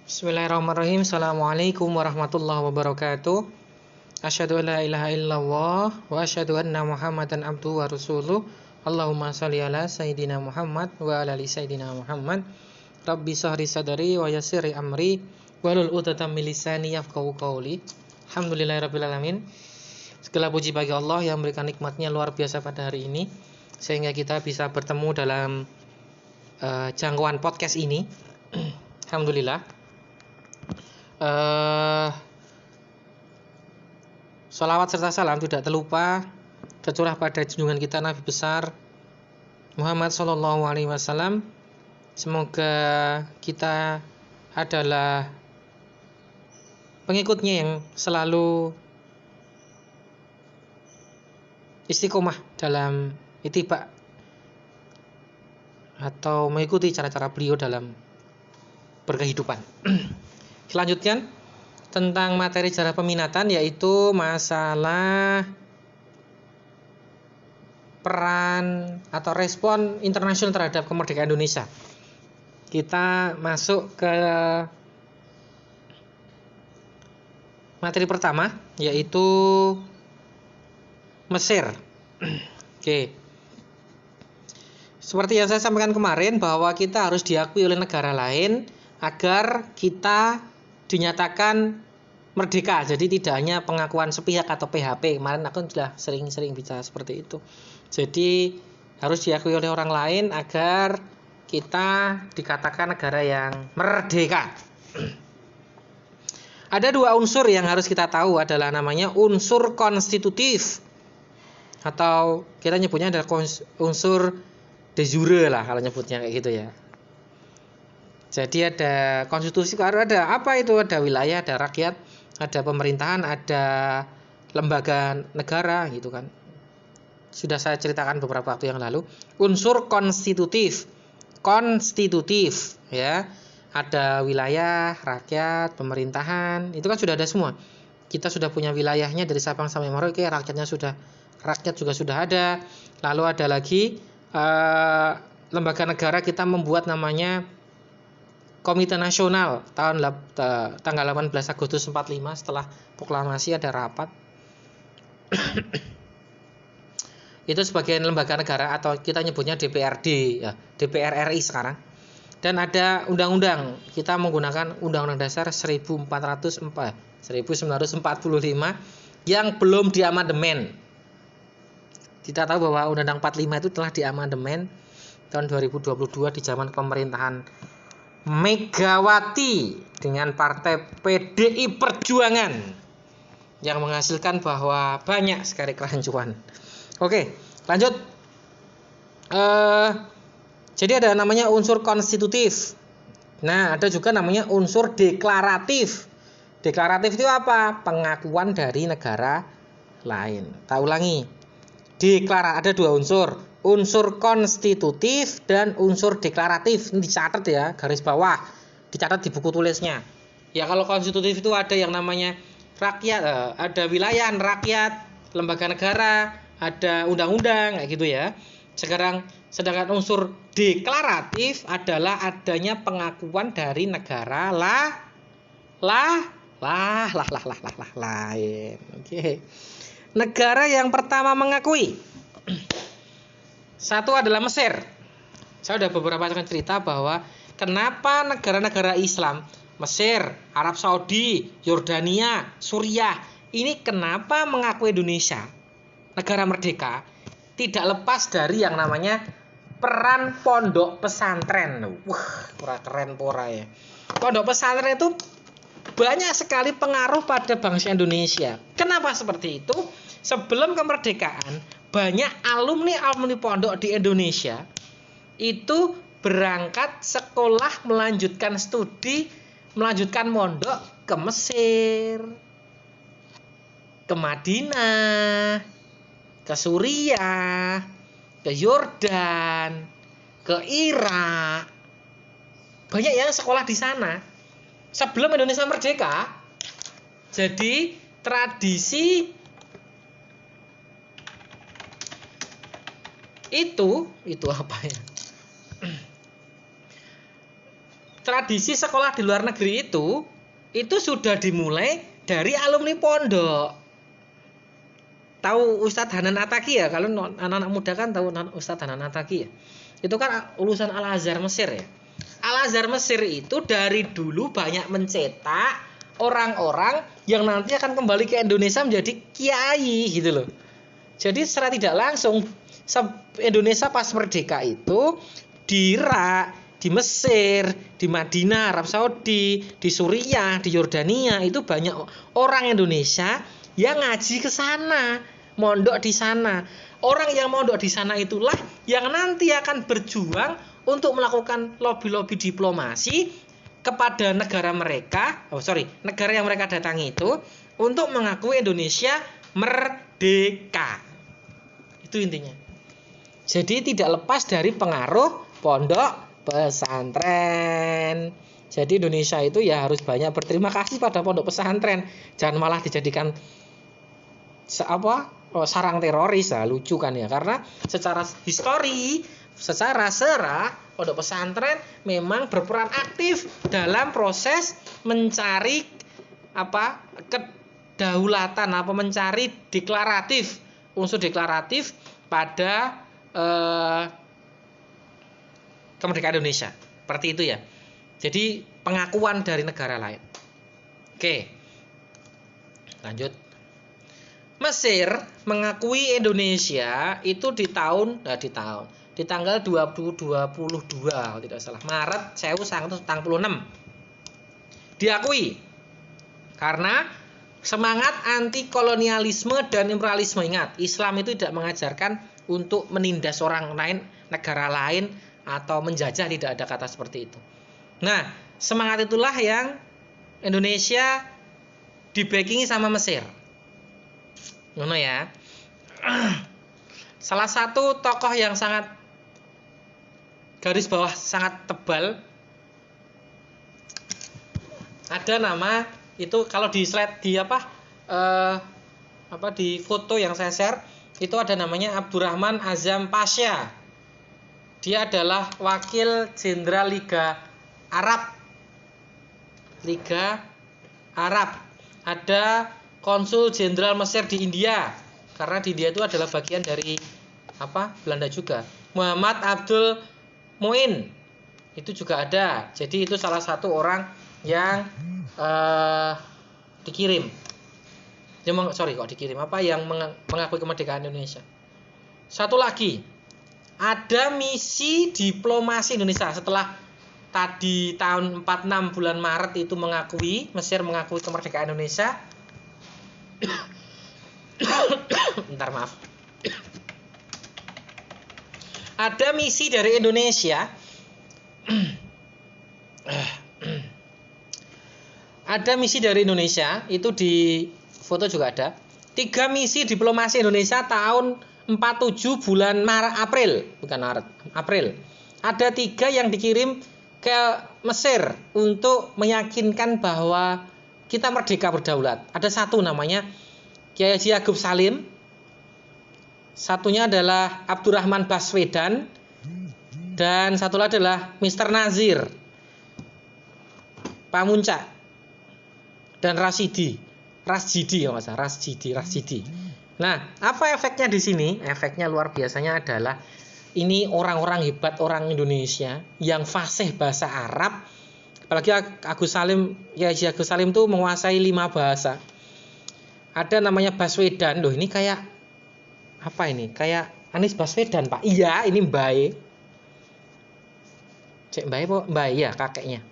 Bismillahirrahmanirrahim. Assalamualaikum warahmatullahi wabarakatuh. Asyhadu an la ilaha illallah wa asyhadu anna Muhammadan abduhu wa rasuluh. Allahumma shalli ala sayyidina Muhammad wa ala ali sayyidina Muhammad. Rabbi shrah sadri wa yassir amri wahlul 'uqdatam min lisani yafqahu qawli. Alhamdulillahirabbil alamin. Segala puji bagi Allah yang memberikan nikmatnya luar biasa pada hari ini sehingga kita bisa bertemu dalam jangkauan podcast ini. Alhamdulillah. Sholawat serta salam tidak terlupa tercurah pada junjungan kita Nabi besar Muhammad Sallallahu Alaihi Wasallam. Semoga kita adalah pengikutnya yang selalu istiqomah dalam ittiba atau mengikuti cara-cara beliau dalam berkehidupan. Selanjutnya tentang materi cara peminatan, yaitu masalah peran atau respon internasional terhadap kemerdekaan Indonesia. Kita masuk ke materi pertama, yaitu Mesir. Oke. Seperti yang saya sampaikan kemarin, bahwa kita harus diakui oleh negara lain agar kita dinyatakan merdeka. Jadi tidak hanya pengakuan sepihak atau PHP. Kemarin aku sudah sering-sering bicara seperti itu. Jadi harus diakui oleh orang lain agar kita dikatakan negara yang merdeka. Ada dua unsur yang harus kita tahu, adalah namanya unsur konstitutif, atau kita nyebutnya adalah unsur de jure lah kalau nyebutnya kayak gitu ya. Jadi ada konstitusi, ada apa itu? Ada wilayah, ada rakyat, ada pemerintahan, ada lembaga negara gitu kan. Sudah saya ceritakan beberapa waktu yang lalu. Unsur konstitutif ya. Ada wilayah, rakyat, pemerintahan, itu kan sudah ada semua. Kita sudah punya wilayahnya dari Sabang sampai Merauke, rakyat juga sudah ada. Lalu ada lagi lembaga negara, kita membuat namanya Komite Nasional tanggal 18 Agustus 45, setelah proklamasi ada rapat. Itu sebagai lembaga negara, atau kita nyebutnya DPRD ya, DPR RI sekarang. Dan ada undang-undang, kita menggunakan Undang-Undang Dasar 1945 yang belum diamandemen. Kita tahu bahwa Undang-Undang 45 itu telah diamandemen tahun 2022 di zaman pemerintahan Megawati dengan partai PDI Perjuangan, yang menghasilkan bahwa banyak sekali kerancuan. Oke, lanjut. Jadi ada namanya unsur konstitutif. Nah, ada juga namanya unsur deklaratif. Deklaratif itu apa? Pengakuan dari negara lain. Tak ulangi. Ada dua unsur. Unsur konstitutif dan unsur deklaratif. Ini dicatat ya, garis bawah. Dicatat di buku tulisnya. Ya, kalau konstitutif itu ada yang namanya rakyat, ada wilayah rakyat, lembaga negara, ada undang-undang kayak gitu ya. Sedangkan unsur deklaratif adalah adanya pengakuan dari negara lain. Oke. Negara yang pertama mengakui, satu adalah Mesir. Saya sudah beberapa kali cerita bahwa kenapa negara-negara Islam, Mesir, Arab Saudi, Yordania, Suriah, ini kenapa mengakui Indonesia negara merdeka, tidak lepas dari yang namanya peran pondok pesantren. Wah, keren pora ya. Pondok pesantren itu banyak sekali pengaruh pada bangsa Indonesia. Kenapa seperti itu? Sebelum kemerdekaan, banyak alumni pondok di Indonesia itu berangkat sekolah, melanjutkan studi, melanjutkan mondok ke Mesir, ke Madinah, ke Suriah, ke Yordan, ke Irak. Banyak yang sekolah di sana sebelum Indonesia merdeka. Jadi tradisi itu apa ya? tradisi sekolah di luar negeri itu sudah dimulai dari alumni pondok. Tahu Ustadz Hanan Ataki ya? Kalau anak-anak muda kan tahu Ustadz Hanan Ataki ya. Itu kan lulusan Al-Azhar Mesir ya. Al-Azhar Mesir itu dari dulu banyak mencetak orang-orang yang nanti akan kembali ke Indonesia menjadi kiai gitu loh. Jadi secara tidak langsung Indonesia pas merdeka itu di Irak, di Mesir, di Madinah, Arab Saudi, di Suriah, di Yordania itu banyak orang Indonesia yang ngaji ke sana, mondok di sana. Orang yang mondok di sana itulah yang nanti akan berjuang untuk melakukan lobby-lobby diplomasi kepada negara mereka, negara yang mereka datangi itu untuk mengakui Indonesia merdeka. Itu intinya. Jadi tidak lepas dari pengaruh pondok pesantren. Jadi Indonesia itu ya harus banyak berterima kasih pada pondok pesantren. Jangan malah dijadikan sarang teroris. Lucu kan ya, karena secara histori, secara sejarah pondok pesantren memang berperan aktif dalam proses mencari kedaulatan, mencari unsur deklaratif pada kemerdekaan Indonesia. Seperti itu ya. Jadi pengakuan dari negara lain. Oke. Lanjut. Mesir mengakui Indonesia itu di tanggal 2022 kalau tidak salah, Maret 1946. Diakui karena semangat anti kolonialisme dan imperialisme. Ingat, Islam itu tidak mengajarkan untuk menindas orang lain, negara lain, atau menjajah, tidak ada kata seperti itu. Nah, semangat itulah yang Indonesia di-backingi sama Mesir. Ngono ya. Salah satu tokoh yang sangat garis bawah sangat tebal ada nama itu, kalau di slide di di foto yang saya share itu ada namanya Abdurrahman Azam Pasha. Dia adalah wakil jenderal Liga Arab. Ada konsul jenderal Mesir di India, karena di India itu adalah bagian dari Belanda juga. Muhammad Abdul Muin itu juga ada. Jadi itu salah satu orang yang dikirim. Yang mengakui kemerdekaan Indonesia. Satu lagi, ada misi diplomasi Indonesia setelah tadi tahun 46 bulan Maret itu Mesir mengakui kemerdekaan Indonesia. Bentar, maaf. Ada misi dari Indonesia. Ada misi dari Indonesia, itu di foto juga ada. 3 misi diplomasi Indonesia tahun 47 bulan April. Ada 3 yang dikirim ke Mesir untuk meyakinkan bahwa kita merdeka berdaulat. Ada satu namanya Kiai Haji Ya'qub Salim. Satunya adalah Abdurrahman Baswedan. Dan satu lagi adalah Mr. Nazir Pamuncak dan Rasjidi. Nah, apa efeknya di sini? Efeknya luar biasanya adalah ini orang-orang hebat, orang Indonesia yang fasih bahasa Arab. Apalagi Agus Salim itu menguasai 5 bahasa. Ada namanya Baswedan. Loh, ini kayak apa ini? Kayak Anies Baswedan, Pak. Iya, ini Mbae. Cek Mbae po, Mbae ya kakeknya.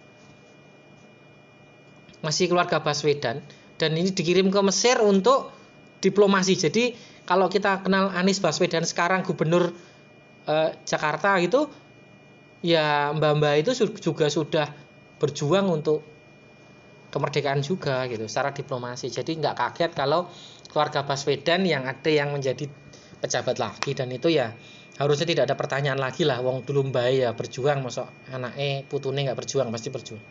Masih keluarga Baswedan, dan ini dikirim ke Mesir untuk diplomasi. Jadi kalau kita kenal Anies Baswedan sekarang gubernur Jakarta gitu, ya Mbak itu juga sudah berjuang untuk kemerdekaan juga gitu secara diplomasi. Jadi nggak kaget kalau keluarga Baswedan yang ada yang menjadi pejabat lagi, dan itu ya harusnya tidak ada pertanyaan lagi lah. Wong dulu Mbak ya berjuang, masa anaknya putune nggak berjuang, pasti berjuang.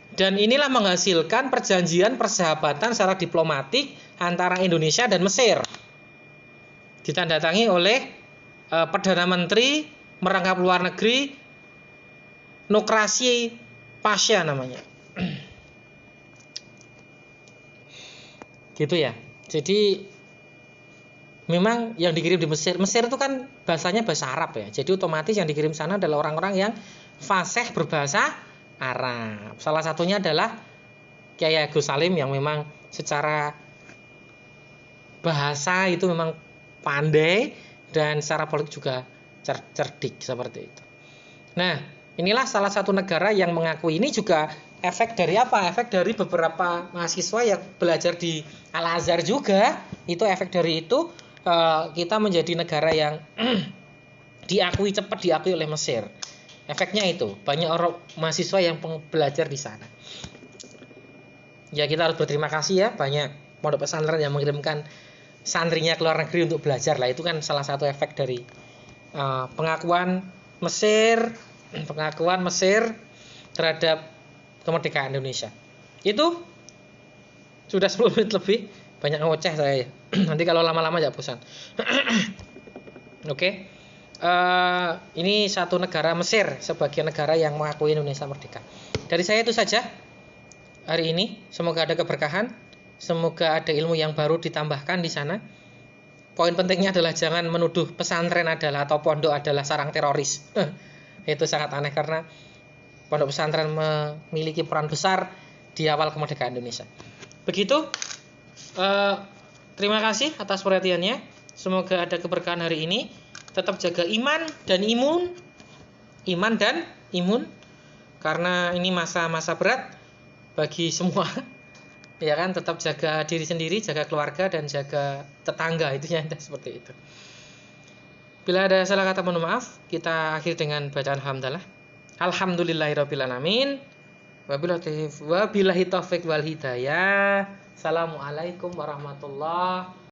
Dan inilah menghasilkan perjanjian persahabatan secara diplomatik antara Indonesia dan Mesir. Ditandatangani oleh Perdana Menteri Merangkap Luar Negeri Nokrasi Pasha namanya. Gitu ya. Jadi memang yang dikirim di Mesir itu kan bahasanya bahasa Arab ya. Jadi otomatis yang dikirim sana adalah orang-orang yang fasih berbahasa Arab. Salah satunya adalah Kiai Agus Salim yang memang secara bahasa itu memang pandai dan secara politik juga cerdik seperti itu. Nah, inilah salah satu negara yang mengakui. Ini juga efek dari apa? Efek dari beberapa mahasiswa yang belajar di Al-Azhar juga. Itu efek dari itu kita menjadi negara yang cepat diakui oleh Mesir. Efeknya itu, banyak orang mahasiswa yang belajar di sana. Ya, kita harus berterima kasih ya, banyak pondok pesantren yang mengirimkan santrinya ke luar negeri untuk belajar lah. Itu kan salah satu efek dari pengakuan Mesir terhadap kemerdekaan Indonesia. Itu sudah 10 menit lebih, banyak ngoceh saya ya. Nanti kalau lama-lama ya bosan. Oke. Ini satu negara, Mesir sebagai negara yang mengakui Indonesia merdeka. Dari saya itu saja hari ini. Semoga ada keberkahan, semoga ada ilmu yang baru ditambahkan di sana. Poin pentingnya adalah jangan menuduh pesantren adalah atau pondok adalah sarang teroris. Itu sangat aneh karena pondok pesantren memiliki peran besar di awal kemerdekaan Indonesia. Begitu. Terima kasih atas perhatiannya. Semoga ada keberkahan hari ini. Tetap jaga iman dan imun, karena ini masa-masa berat bagi semua. Ya kan, tetap jaga diri sendiri, jaga keluarga dan jaga tetangga, itu ya, seperti itu. Bila ada salah kata mohon maaf. Kita akhir dengan bacaan alhamdulillah. Alhamdulillahirabbil alamin. Wabillahi taufik wal hidayah. Assalamualaikum warahmatullahi